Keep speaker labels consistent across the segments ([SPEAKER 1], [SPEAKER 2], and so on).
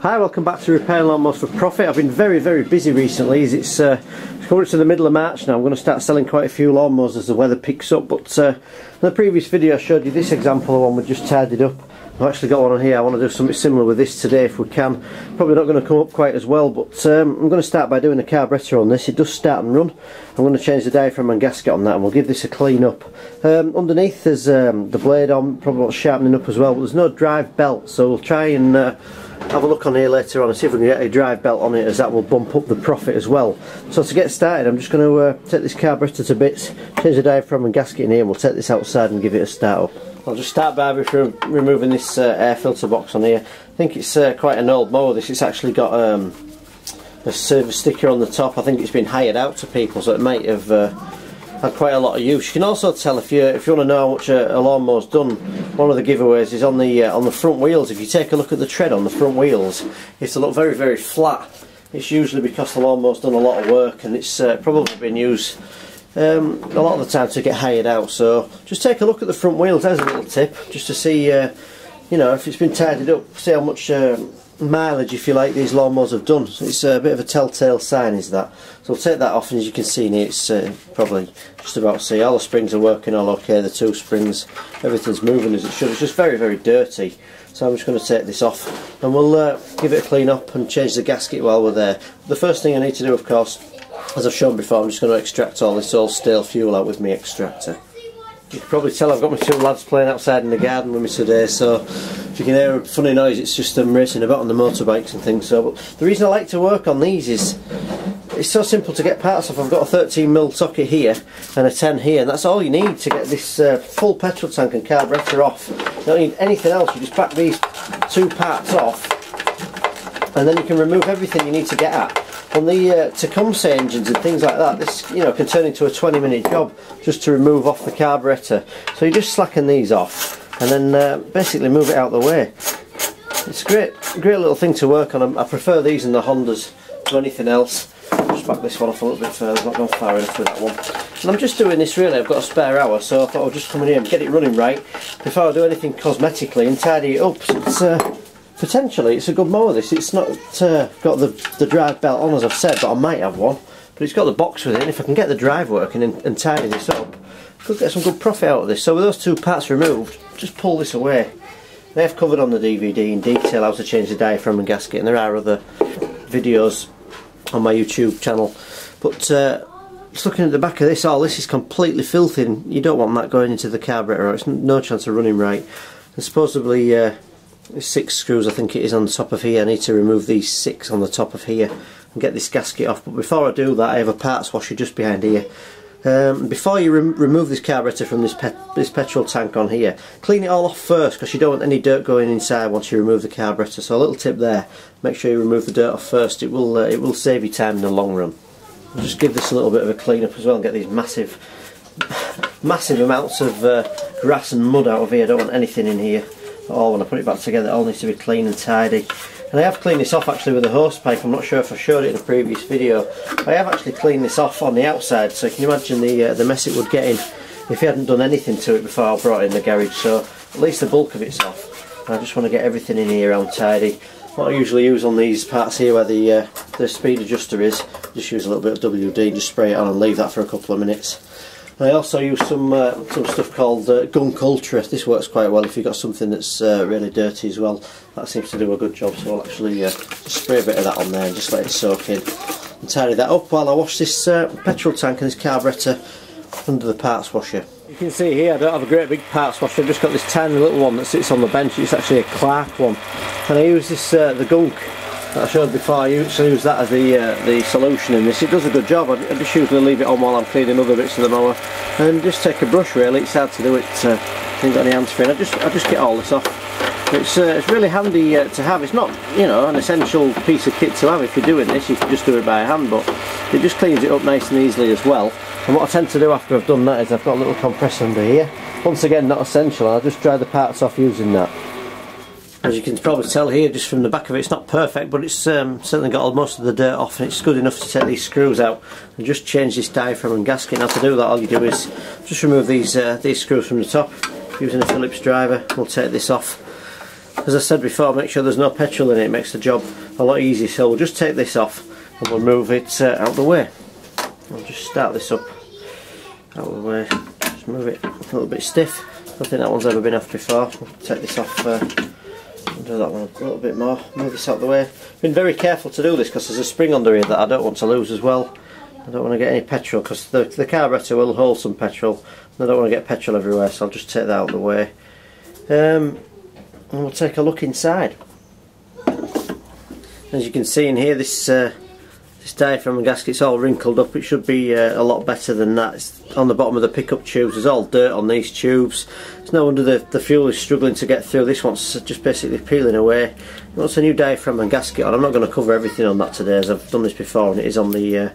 [SPEAKER 1] Hi, welcome back to Repairing Lawnmowers for Profit. I've been very busy recently as it's coming to the middle of March now. I'm going to start selling quite a few lawnmowers as the weather picks up, but in the previous video I showed you this example of one we just tidied up. I've actually got one on here. I want to do something similar with this today if we can. Probably not going to come up quite as well, but I'm going to start by doing a carburettor on this. It does start and run. I'm going to change the diaphragm and gasket on that, and we'll give this a clean up. Underneath there's the blade on, probably wants sharpening up as well, but there's no drive belt, so we'll try and have a look on here later on and see if we can get a drive belt on it, as that will bump up the profit as well. So to get started, I'm just going to take this carburettor to bits, change the diaphragm and gasket in here, and we'll take this outside and give it a start up. I'll just start by removing this air filter box on here. I think it's quite an old mower this. It's actually got a service sticker on the top. I think it's been hired out to people, so it might have had quite a lot of use. You can also tell if you want to know how much a lawnmower's done. One of the giveaways is on the front wheels. If you take a look at the tread on the front wheels, it's to look very flat. It's usually because the lawnmower's done a lot of work and it's probably been used a lot of the time to get hired out. So just take a look at the front wheels. There's a little tip, just to see you know, if it's been tidied up, see how much mileage, if you like, these lawnmowers have done. So it's a bit of a telltale sign, is that. So I'll take that off, and as you can see here, it's probably just about to see all the springs are working all okay. The two springs, everything's moving as it should. It's just very dirty. So I'm just going to take this off, and we'll give it a clean up and change the gasket while we're there. The first thing I need to do, of course, as I've shown before, I'm just going to extract all this old stale fuel out with my extractor. You can probably tell I've got my two lads playing outside in the garden with me today, so if you can hear a funny noise, it's just them racing about on the motorbikes and things. So, but the reason I like to work on these is it's so simple to get parts off. I've got a 13mm socket here and a 10 here, and that's all you need to get this full petrol tank and carburettor off. You don't need anything else. You just back these two parts off, and then you can remove everything you need to get at. On the Tecumseh engines and things like that, this can turn into a 20-minute job just to remove off the carburettor. So you just slacken these off and then basically move it out of the way. It's a great little thing to work on. I prefer these and the Hondas to anything else. Just back this one off a little bit further. I've not gone far enough with that one. And I'm just doing this really. I've got a spare hour, so I thought I'd just come in here and get it running right before I do anything cosmetically and tidy it up. So potentially it's a good mower this. It's not got the drive belt on, as I've said, but I might have one. But it's got the box with it, and if I can get the drive working and tidy this up, I could get some good profit out of this. So with those two parts removed, just pull this away. They have covered on the DVD in detail how to change the diaphragm and gasket, and there are other videos on my YouTube channel. But just looking at the back of this, all this is completely filthy, and you don't want that going into the carburettor. It's no chance of running right. And supposedly there's 6 screws, I think it is, on the top of here. I need to remove these 6 on the top of here and get this gasket off. But before I do that, I have a parts washer just behind here. Before you remove this carburettor from this petrol tank on here, clean it all off first, because you don't want any dirt going inside once you remove the carburettor. So a little tip there: make sure you remove the dirt off first. It will save you time in the long run. I'll just give this a little bit of a clean up as well and get these massive amounts of grass and mud out of here. I don't want anything in here at all. When I put it back together, it all needs to be clean and tidy. And I have cleaned this off actually with a hose pipe. I'm not sure if I showed it in a previous video. I have actually cleaned this off on the outside, so you can imagine the mess it would get in if you hadn't done anything to it before I brought it in the garage. So at least the bulk of it's off. And I just want to get everything in here around tidy. What I usually use on these parts here where the speed adjuster is, just use a little bit of WD, just spray it on and leave that for a couple of minutes. I also use some stuff called Gunk Ultra. This works quite well if you've got something that's really dirty as well. That seems to do a good job, so I'll actually just spray a bit of that on there and just let it soak in and tidy that up while I wash this petrol tank and this carburettor under the parts washer. You can see here I don't have a great big parts washer. I've just got this tiny little one that sits on the bench. It's actually a Clark one, and I use this the Gunk that I showed before. I use that as the solution in this. It does a good job. I just usually leave it on while I'm cleaning other bits of the mower, and just take a brush really. It's hard to do it, I haven't got any hands free. I just get all this off. It's really handy to have. It's not, an essential piece of kit to have if you're doing this. You can just do it by hand, but it just cleans it up nice and easily as well. And what I tend to do after I've done that is I've got a little compressor under here. Once again, not essential. I'll just dry the parts off using that. As you can probably tell here, just from the back of it, it's not perfect, but it's certainly got most of the dirt off, and it's good enough to take these screws out and just change this diaphragm and gasket. Now to do that, all you do is just remove these screws from the top using a Phillips driver. We'll take this off. as I said before, make sure there's no petrol in it. It makes the job a lot easier. So we'll just take this off and we'll move it out of the way. I'll just start this up out of the way, just move it a little bit stiff. I don't think that one's ever been off before. We'll take this off, I'll do that one a little bit more, move this out of the way. Been very careful to do this because there's a spring under here that I don't want to lose as well. I don't want to get any petrol because the carburetor will hold some petrol and I don't want to get petrol everywhere, so I'll just take that out of the way. And we'll take a look inside. As you can see in here, this diaphragm and gasket's all wrinkled up. It should be a lot better than that. It's on the bottom of the pickup tubes. There's all dirt on these tubes. It's no wonder the fuel is struggling to get through. This one's just basically peeling away. What's a new diaphragm and gasket on? I'm not going to cover everything on that today, as I've done this before, and it is on the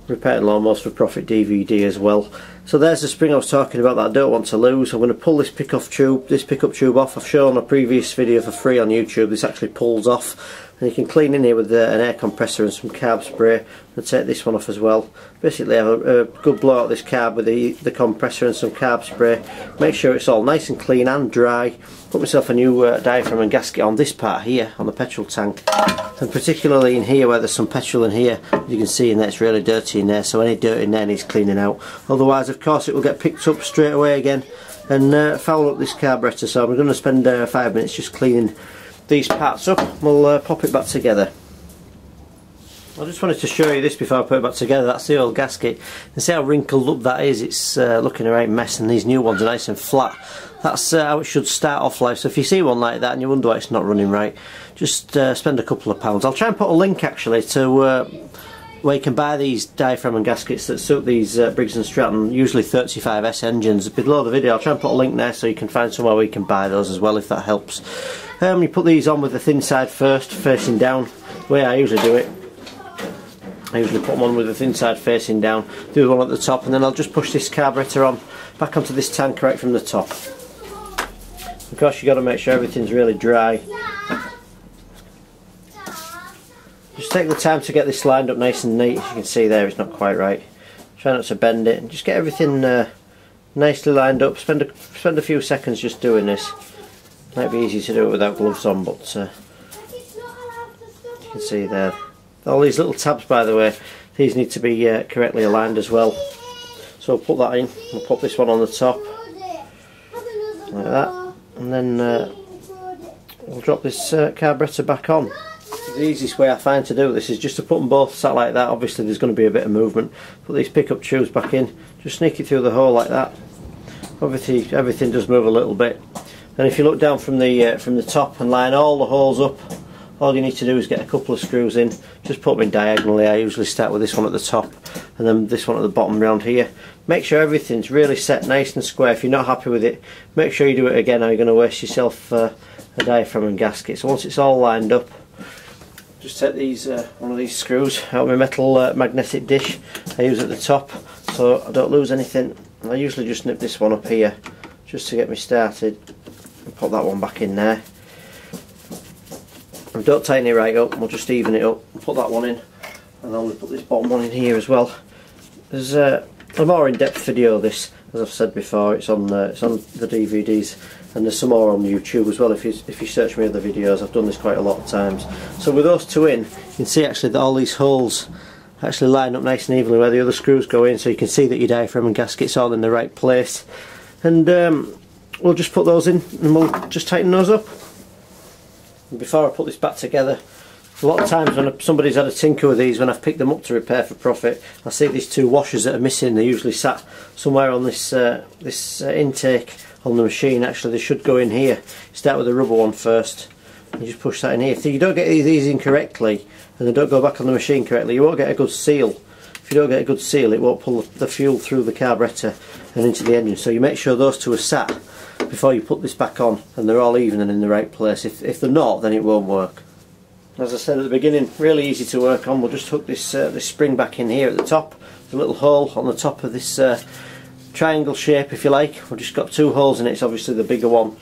[SPEAKER 1] Repairing Lawnmowers for Profit DVD as well. So there's the spring I was talking about that I don't want to lose. I'm going to pull this pickup tube off. I've shown a previous video for free on YouTube. This actually pulls off, and you can clean in here with an air compressor and some carb spray. And take this one off as well. Basically have a good blow out this carb with the compressor and some carb spray. Make sure it's all nice and clean and dry. Put myself a new diaphragm and gasket on this part here on the petrol tank, and particularly in here where there's some petrol in here. You can see in there it's really dirty in there, so any dirt in there needs cleaning out. Otherwise, of course, it will get picked up straight away again and foul up this carburetor. So I'm going to spend 5 minutes just cleaning these parts up. We'll pop it back together. I just wanted to show you this before I put it back together. That's the old gasket. And see how wrinkled up that is. It's looking a right mess, and these new ones are nice and flat. That's how it should start off life. So if you see one like that and you wonder why it's not running right, just spend a couple of pounds. I'll try and put a link actually to where you can buy these diaphragm and gaskets that suit these Briggs & Stratton, usually 35S engines. Below the video I'll try and put a link there so you can find somewhere where you can buy those as well, if that helps. You put these on with the thin side first, facing down, the way I usually do it. I usually put them on with the thin side facing down, do one at the top, and then I'll just push this carburetor on back onto this tank right from the top. Of course, you've got to make sure everything's really dry. Just take the time to get this lined up nice and neat. As you can see there, it's not quite right. Try not to bend it, and just get everything nicely lined up. Spend a few seconds just doing this. Might be easy to do it without gloves on, but you can see there. All these little tabs, by the way, these need to be correctly aligned as well. So we'll put that in. We'll put this one on the top, like that, and then we'll drop this carburetor back on. The easiest way I find to do this is just to put them both sat like that. Obviously there's going to be a bit of movement. Put these pickup tubes back in, just sneak it through the hole like that. Obviously everything does move a little bit, and if you look down from the top and line all the holes up, all you need to do is get a couple of screws in. Just put them in diagonally. I usually start with this one at the top and then this one at the bottom round here. Make sure everything's really set nice and square. If you're not happy with it, make sure you do it again, or you're going to waste yourself a diaphragm and gasket. So once it's all lined up, just take these one of these screws out of my metal magnetic dish I use at the top so I don't lose anything. I usually just nip this one up here just to get me started and put that one back in there. And don't tighten it right up, we'll just even it up and put that one in, and then we'll put this bottom one in here as well. There's a more in-depth video of this, as I've said before. It's on the DVDs, and there's some more on YouTube as well. If you search my other videos, I've done this quite a lot of times. So with those two in, you can see actually that all these holes actually line up nice and evenly where the other screws go in, so you can see that your diaphragm and gasket's all in the right place. And we'll just put those in and we'll just tighten those up. And before I put this back together, a lot of times when somebody's had a tinker with these, when I've picked them up to repair for profit, I see these two washers that are missing. They're usually sat somewhere on this intake on the machine. Actually they should go in here. Start with the rubber one first, and you just push that in here. If you don't get these in correctly and they don't go back on the machine correctly, you won't get a good seal. If you don't get a good seal, it won't pull the fuel through the carburetor and into the engine. So you make sure those two are sat before you put this back on and they're all even and in the right place. If they're not, then it won't work. As I said at the beginning, really easy to work on. We'll just hook this spring back in here at the top. There's a little hole on the top of this triangle shape, if you like. We've just got two holes in it. It's obviously the bigger one.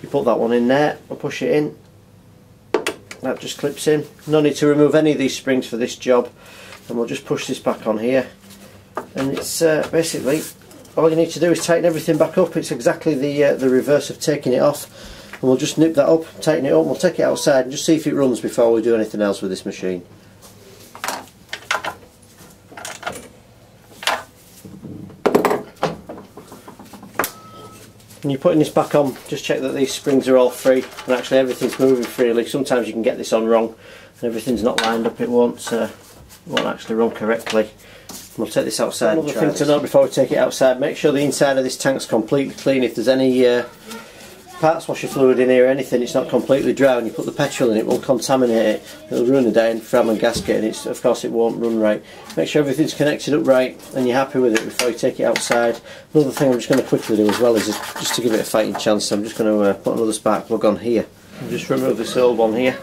[SPEAKER 1] You put that one in there, we'll push it in. That just clips in. No need to remove any of these springs for this job. And we'll just push this back on here. And it's basically all you need to do is tighten everything back up. It's exactly the reverse of taking it off. and we'll just nip that up, tighten it up, we'll take it outside and just see if it runs before we do anything else with this machine. When you're putting this back on, just check that these springs are all free and actually everything's moving freely. Sometimes you can get this on wrong and everything's not lined up, it won't actually run correctly. We'll take this outside. Another thing to note before we take it outside, make sure the inside of this tank's completely clean. If there's any parts washer fluid in here or anything, it's not completely dry. When you put the petrol in, it will contaminate it. It'll ruin the diaphragm and gasket, and of course it won't run right. Make sure everything's connected up right and you're happy with it before you take it outside. Another thing I'm just going to quickly do as well is just to give it a fighting chance, I'm just going to put another spark plug on here. I'll just remove this old one here.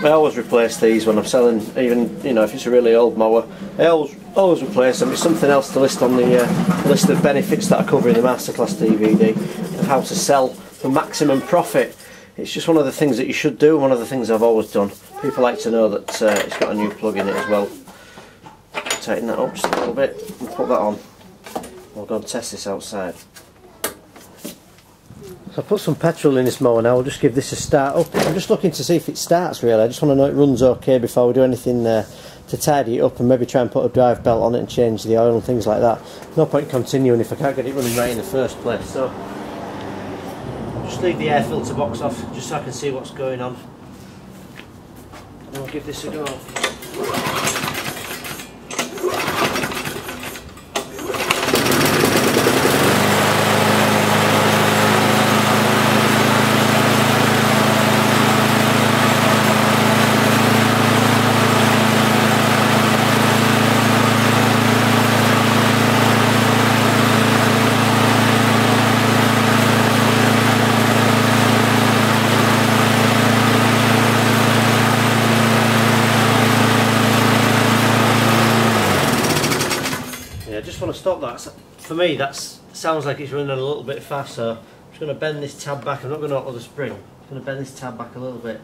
[SPEAKER 1] I always replace these when I'm selling, even if it's a really old mower. I always replace them. It's something else to list on the list of benefits that I cover in the Masterclass DVD of how to sell for maximum profit. It's just one of the things that you should do, one of the things I've always done. People like to know that it's got a new plug in it as well. Tighten that up just a little bit and put that on. We'll go and test this outside. So I put some petrol in this mower now. I'll just give this a start up. I'm just looking to see if it starts really. I just want to know it runs okay before we do anything to tidy it up and maybe try and put a drive belt on it and change the oil and things like that. No point continuing if I can't get it running right in the first place. So I'll just leave the air filter box off just so I can see what's going on. And we'll give this a go. I just want to stop that. For me, that sounds like it's running a little bit fast, so I'm just going to bend this tab back. I'm not going to open the spring. I'm going to bend this tab back a little bit.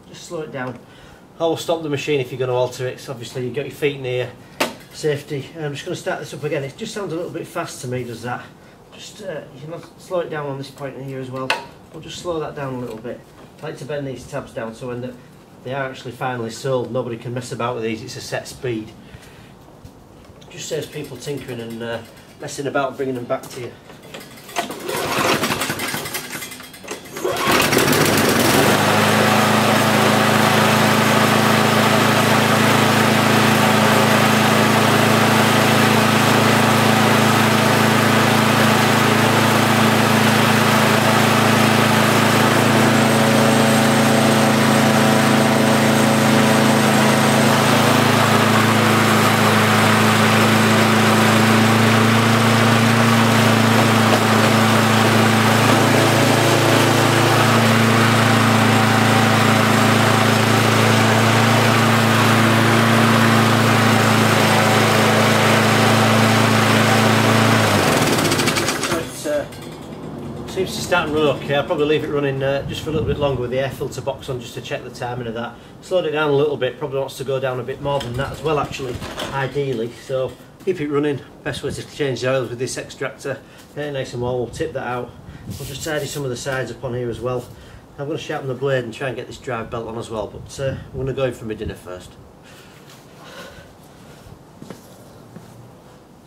[SPEAKER 1] Just slow it down. I will stop the machine if you're going to alter it. So obviously you've got your feet near safety. I'm just going to start this up again. It just sounds a little bit fast to me, does that? Just you can slow it down on this point in here as well. We'll just slow that down a little bit. I like to bend these tabs down so when they are actually finally sold, nobody can mess about with these. It's a set speed. Just saves people tinkering and messing about and bringing them back to you. Seems to start and run okay. I'll probably leave it running just for a little bit longer with the air filter box on just to check the timing of that. Slowed it down a little bit, probably wants to go down a bit more than that as well actually, ideally. So keep it running. Best way to change the oils with this extractor. Get it nice and warm, we'll tip that out. We'll just tidy some of the sides up on here as well. I'm going to sharpen the blade and try and get this drive belt on as well, but I'm going to go in for my dinner first.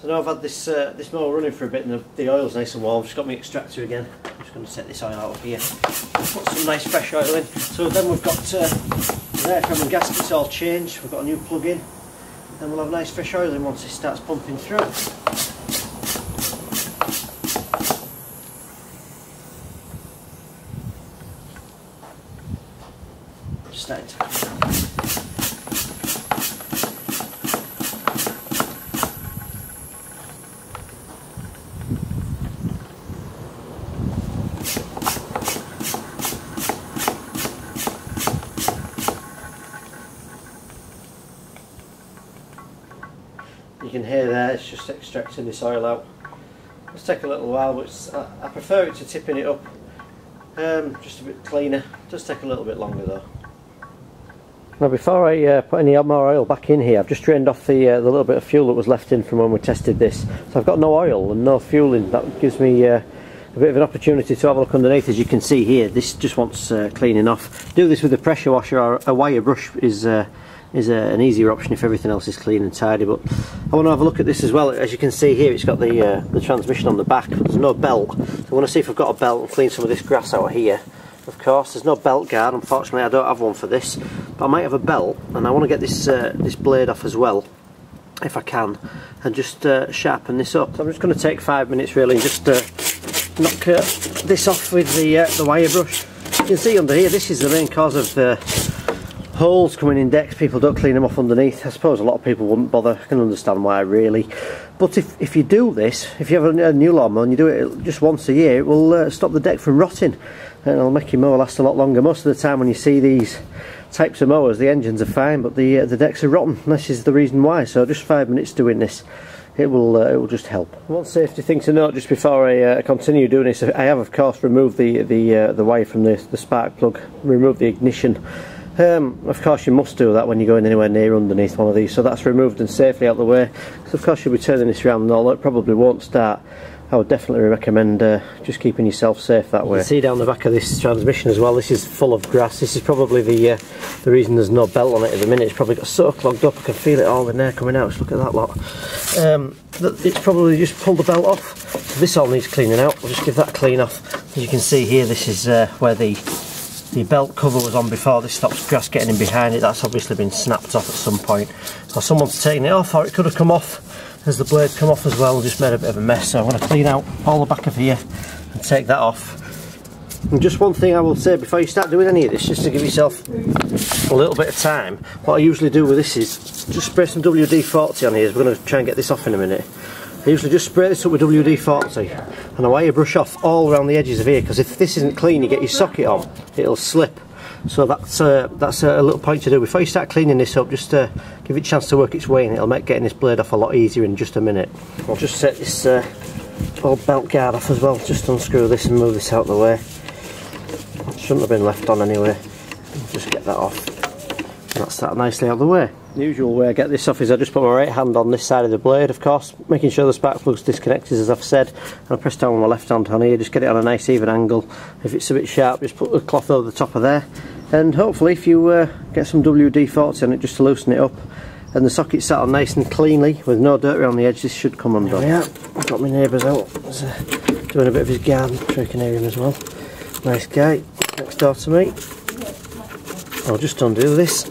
[SPEAKER 1] So now I've had this mower running for a bit and the oil's nice and warm. I've just got my extractor again. I'm just going to set this oil out of here. Put some nice fresh oil in. So then we've got the diaphragm and gaskets all changed. We've got a new plug in. Then we'll have nice fresh oil in once it starts pumping through. Just starting to you can hear there, it's just extracting this oil out. It'll take a little while, but I prefer it to tipping it up just a bit cleaner. It does take a little bit longer though. Now before I put any more oil back in here, I've just drained off the little bit of fuel that was left in from when we tested this. So I've got no oil and no fuel in. That gives me a bit of an opportunity to have a look underneath. As you can see here, this just wants cleaning off. Do this with a pressure washer, or a wire brush is an easier option if everything else is clean and tidy. But I want to have a look at this as well. As you can see here, it's got the transmission on the back, but there's no belt. So I want to see if I've got a belt and clean some of this grass out of here. Of course, there's no belt guard. Unfortunately, I don't have one for this, but I might have a belt, and I want to get this this blade off as well, if I can, and just sharpen this up. So I'm just going to take 5 minutes really and just knock this off with the wire brush. You can see under here, this is the main cause of the holes coming in decks. People don't clean them off underneath. I suppose a lot of people wouldn't bother. I can understand why really, but if you do this, if you have a new lawnmower and you do it just once a year, it will stop the deck from rotting, and it'll make your mower last a lot longer. Most of the time when you see these types of mowers, the engines are fine, but the decks are rotten. This is the reason why. So just 5 minutes doing this, it will just help. One safety thing to note just before I continue doing this: I have of course removed the wire from the spark plug, removed the ignition. Of course you must do that when you're going anywhere near underneath one of these, so that's removed and safely out of the way. So of course you'll be turning this around, and although it probably won't start, I would definitely recommend just keeping yourself safe that way. You can see down the back of this transmission as well, this is full of grass. This is probably the reason there's no belt on it at the minute. It's probably got so clogged up, I can feel it all in there coming out. Just look at that lot. It's probably just pulled the belt off. So this all needs cleaning out. We'll just give that clean off. As you can see here, this is where the belt cover was on before. This stops grass getting in behind it. That's obviously been snapped off at some point, so someone's taken it off, or it could have come off as the blade come off as well, and just made a bit of a mess. So I'm going to clean out all the back of here and take that off. And just one thing I will say before you start doing any of this, just to give yourself a little bit of time, what I usually do with this is just spray some WD-40 on here. We're going to try and get this off in a minute. I usually just spray this up with WD-40 and I wire brush off all around the edges of here, because if this isn't clean, you get your socket on, it'll slip. So that's a little point to do before you start cleaning this up. Just give it a chance to work its way, and it'll make getting this blade off a lot easier in just a minute. I'll just set this old belt guard off as well. Just unscrew this and move this out of the way. It shouldn't have been left on anyway. Just get that off. And that's that nicely out of the way. The usual way I get this off is I just put my right hand on this side of the blade, of course, making sure the spark plug's disconnected as I've said, and I press down with my left hand on here, just get it on a nice even angle. If it's a bit sharp, just put the cloth over the top of there, and hopefully if you get some WD-40 on it just to loosen it up, and the socket's sat on nice and cleanly with no dirt around the edge, this should come undone. Yeah, I've got my neighbours out. He's doing a bit of his garden, I'm sure you can hear him as well. Nice guy, next door to me. I'll just undo this,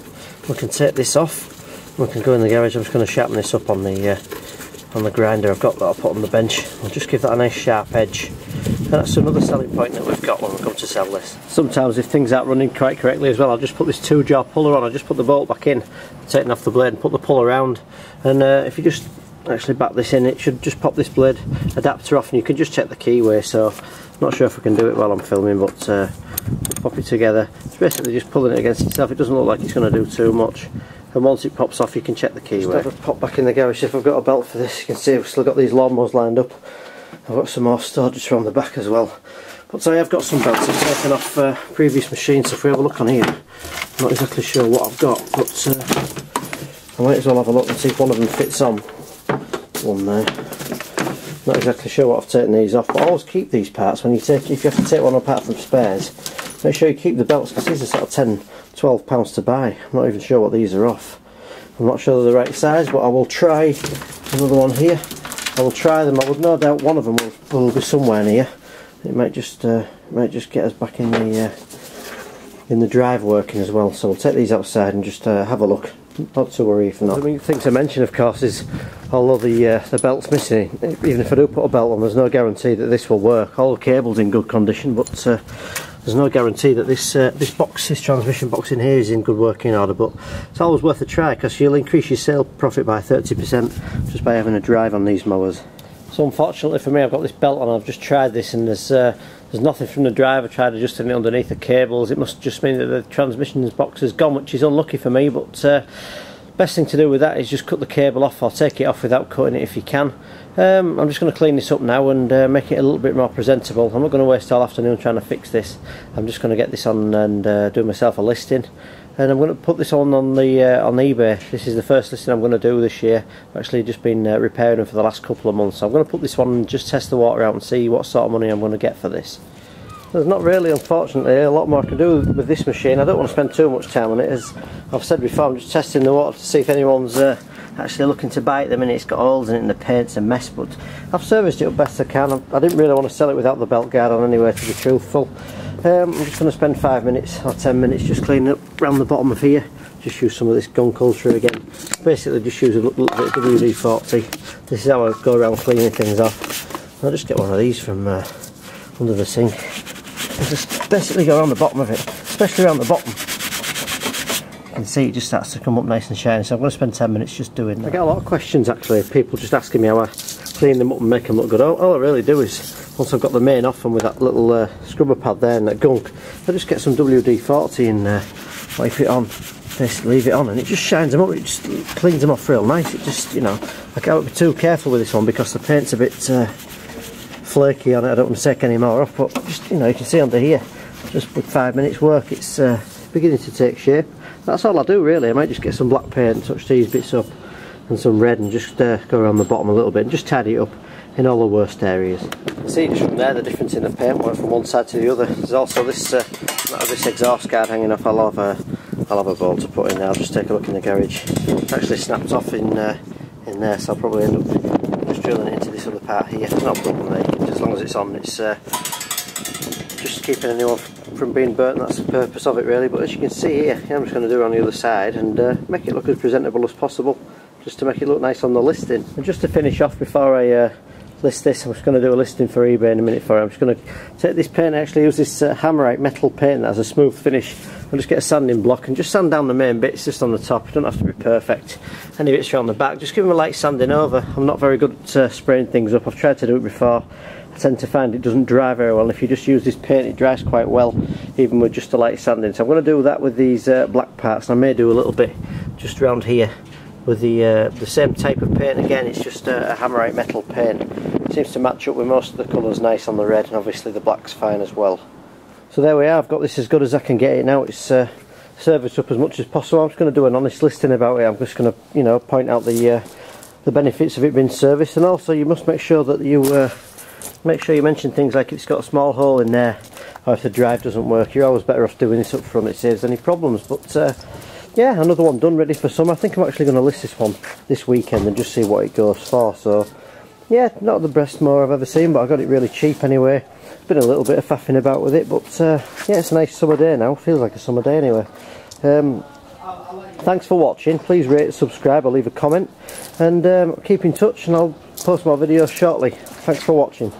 [SPEAKER 1] we can take this off. We can go in the garage. I'm just going to sharpen this up on the grinder I've got that I'll put on the bench. I'll just give that a nice sharp edge, and that's another selling point that we've got when we come to sell this. Sometimes if things aren't running quite correctly as well, I'll just put this 2-jaw puller on. I'll just put the bolt back in, taking off the blade and put the puller around, and if you just actually back this in, it should just pop this blade adapter off, and you can just check the keyway. So I'm not sure if I can do it while I'm filming, but pop it together. It's basically just pulling it against itself. It doesn't look like it's going to do too much. And once it pops off, you can check the keyway. Just have a pop back in the garage if I've got a belt for this. You can see I've still got these lawnmowers lined up. I've got some more stored just around the back as well. But I have got some belts I've taken off previous machines, so if we have a look on here, I'm not exactly sure what I've got, but I might as well have a look and see if one of them fits on. One there. Not exactly sure what I've taken these off, but I always keep these parts when you take, if you have to take one apart from spares. Make sure you keep the belts, because these are sort of £10–12 to buy. I'm not even sure what these are off. I'm not sure they're the right size, but I will try another one here. I will try them. I would no doubt one of them will be somewhere near. It might just get us back in the drive working as well. So we'll take these outside and just have a look. Not to worry if not. The main thing to mention, of course, is although the belt's missing, even if I do put a belt on, there's no guarantee that this will work. All the cable's in good condition, but there's no guarantee that this transmission box in here is in good working order. But it's always worth a try, because you'll increase your sale profit by 30% just by having a drive on these mowers. So unfortunately for me, I've got this belt on. I've just tried this, and there's nothing from the drive. I tried adjusting it underneath the cables. It must just mean that the transmission box is gone, which is unlucky for me, but Best thing to do with that is just cut the cable off, or take it off without cutting it if you can. I'm just going to clean this up now and make it a little bit more presentable. I'm not going to waste all afternoon trying to fix this. I'm just going to get this on and do myself a listing, and I'm going to put this on eBay. This is the first listing I'm going to do this year. I've actually just been repairing them for the last couple of months, so I'm going to put this one and just test the water out and see what sort of money I'm going to get for this. There's not really, unfortunately, a lot more I can do with this machine. I don't want to spend too much time on it. As I've said before, I'm just testing the water to see if anyone's actually looking to buy it. The minute it's got holes in it and the paint's a mess, but I've serviced it up best I can. I didn't really want to sell it without the belt guard on anyway, to be truthful. I'm just going to spend 5 minutes or 10 minutes just cleaning up around the bottom of here. Just use some of this gun culture again. Basically just use a little bit of WD-40. This is how I go around cleaning things off. I'll just get one of these from under the sink. And just basically go around the bottom of it, especially around the bottom. You can see it just starts to come up nice and shiny, so I'm going to spend 10 minutes just doing that. I get a lot of questions actually, people just asking me how I clean them up and make them look good. All I really do is, once I've got the main off and with that little scrubber pad there and that gunk, I just get some WD-40 and wipe it on, basically leave it on, and it just shines them up, it just cleans them off real nice. It just, you know, I can't be too careful with this one because the paint's a bit flaky on it. I don't want to take any more off, but just, you know, you can see under here, just with 5 minutes work, it's beginning to take shape. That's all I do really. I might just get some black paint, touch these bits up, and some red, and just go around the bottom a little bit and just tidy it up in all the worst areas. You can see just from there the difference in the paintwork from one side to the other. There's also this this exhaust guard hanging off. I'll have a bolt to put in there. I'll just take a look in the garage. It's actually snapped off in there, so I'll probably end up just drilling it into this other part here. Not a problem there, as long as it's on. It's just keeping anyone from being burnt, that's the purpose of it really. But as you can see here, I'm just going to do it on the other side and make it look as presentable as possible, just to make it look nice on the listing. And just to finish off before I list this, I'm just going to do a listing for eBay in a minute for it. I'm just going to take this paint, I actually use this hammerite metal paint that has a smooth finish. I'll just get a sanding block and just sand down the main bits just on the top. It don't have to be perfect. Any bits around the back, just give them a light sanding over. I'm not very good at spraying things up. I've tried to do it before. I tend to find it doesn't dry very well. If you just use this paint, it dries quite well, even with just a light sanding. So I'm going to do that with these black parts, and I may do a little bit just around here with the same type of paint. Again, it's just a hammerite metal paint. It seems to match up with most of the colours nice on the red, and obviously the black's fine as well. So there we are, I've got this as good as I can get it now. It's serviced up as much as possible. I'm just going to do an honest listing about it. I'm just going to, you know, point out the benefits of it being serviced, and also you must make sure that you mention things like if it's got a small hole in there, or if the drive doesn't work. You're always better off doing this up front. It saves any problems. But yeah, another one done, ready for summer. I think I'm actually going to list this one this weekend and just see what it goes for. So yeah, not the best mower I've ever seen, but I got it really cheap anyway. Been a little bit of faffing about with it, but yeah, it's a nice summer day now. Feels like a summer day anyway. Thanks for watching. Please rate, subscribe, or leave a comment, and keep in touch, and I'll post more videos shortly. Thanks for watching.